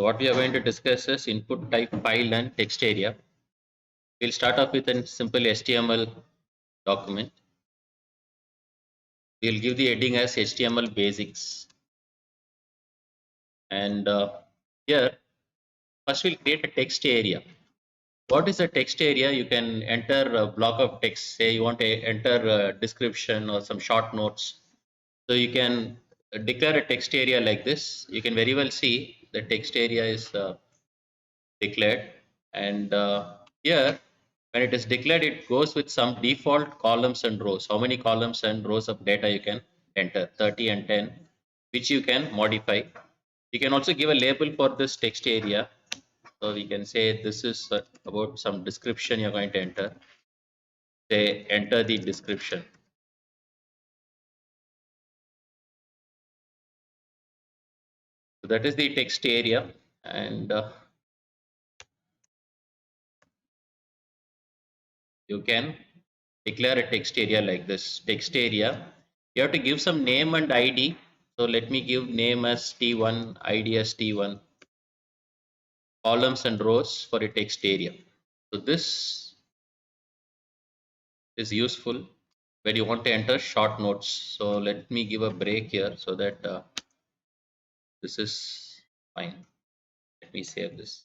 So what we are going to discuss is input type file and text area. We'll start off with a simple HTML document. We'll give the heading as HTML basics. And here, first we'll create a text area. What is a text area? You can enter a block of text. Say you want to enter a description or some short notes. So you can declare a text area like this. You can very well see the text area is declared, and here when it is declared, it goes with some default columns and rows. How many columns and rows of data you can enter? 30 and 10, which you can modify. You can also give a label for this text area. So we can say this is about some description you're going to enter. Say enter the description. So that is the text area, and you can declare a text area like this. Text area, you have to give some name and ID. So let me give name as T1, ID as T1, columns and rows for a text area. So this is useful when you want to enter short notes. So let me give a break here so that this is fine. Let me save this.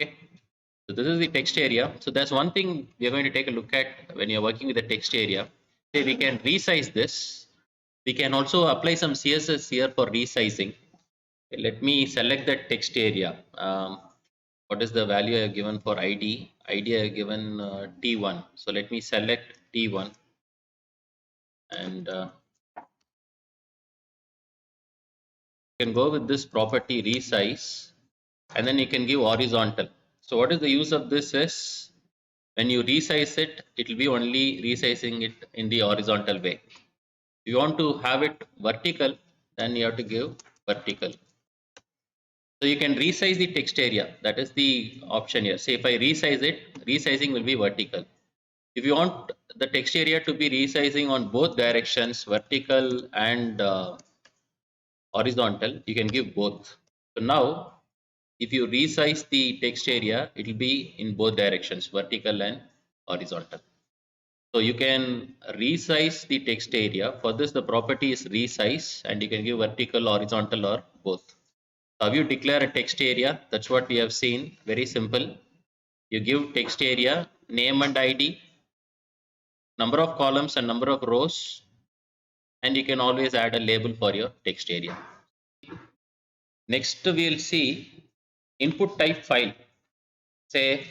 Okay. So this is the text area. So that's one thing we are going to take a look at when you're working with the text area. Say we can resize this. We can also apply some CSS here for resizing. Let me select the text area. What is the value I have given for ID? ID I have given T1. So let me select T1, and you can go with this property resize, and then you can give horizontal. So what is the use of this is when you resize it, it will be only resizing it in the horizontal way. If you want to have it vertical, then you have to give vertical. So you can resize the text area. That is the option here. Say if I resize it, resizing will be vertical. If you want the text area to be resizing on both directions, vertical and horizontal, you can give both. So now, if you resize the text area, it will be in both directions, vertical and horizontal. So you can resize the text area. For this, the property is resize, and you can give vertical, horizontal, or both. How you declare a text area? That's what we have seen. Very simple. You give text area name and ID, number of columns and number of rows, and you can always add a label for your text area. Next, we'll see input type file. Say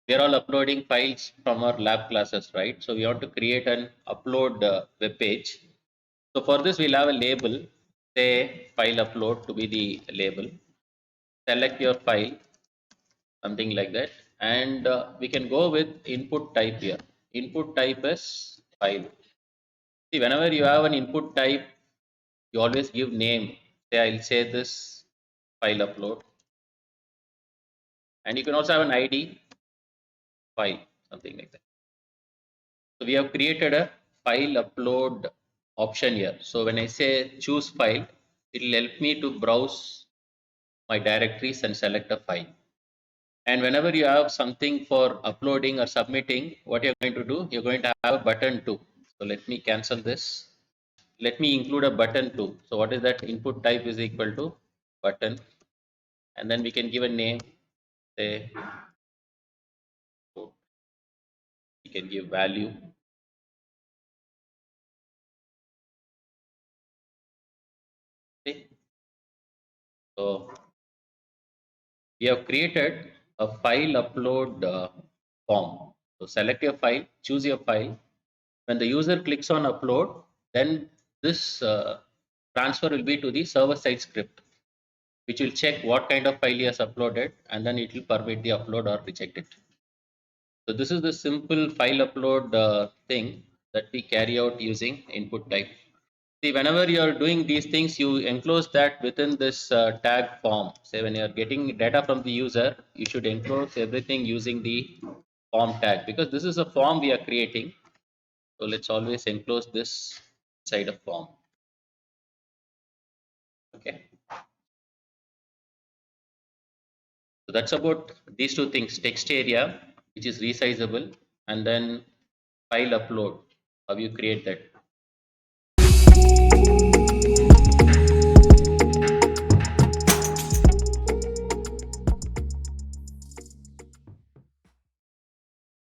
we are all uploading files from our lab classes, right? So we want to create an upload web page. So for this, we'll have a label. Say file upload to be the label. Select your file, something like that, and we can go with input type here. Input type is file. See, whenever you have an input type, you always give name. Say I'll say this file upload, and you can also have an ID file, something like that. So we have created a file upload option here. So when I say choose file, it will help me to browse my directories and select a file. And whenever you have something for uploading or submitting, what you're going to do, you're going to have a button too. So let me cancel this. Let me include a button too. So what is that? Input type is equal to button, and then we can give a name. Say we can give value. Okay. So we have created a file upload form. So select your file, choose your file. When the user clicks on upload, then this transfer will be to the server side script, which will check what kind of file he has uploaded, and then it will permit the upload or reject it. So this is the simple file upload thing that we carry out using input type. See, whenever you are doing these things, you enclose that within this tag form. Say when you are getting data from the user, you should enclose everything using the form tag, because this is a form we are creating. So let's always enclose this inside a form. that's about these two things: text area, which is resizable, and then file upload. How you create that?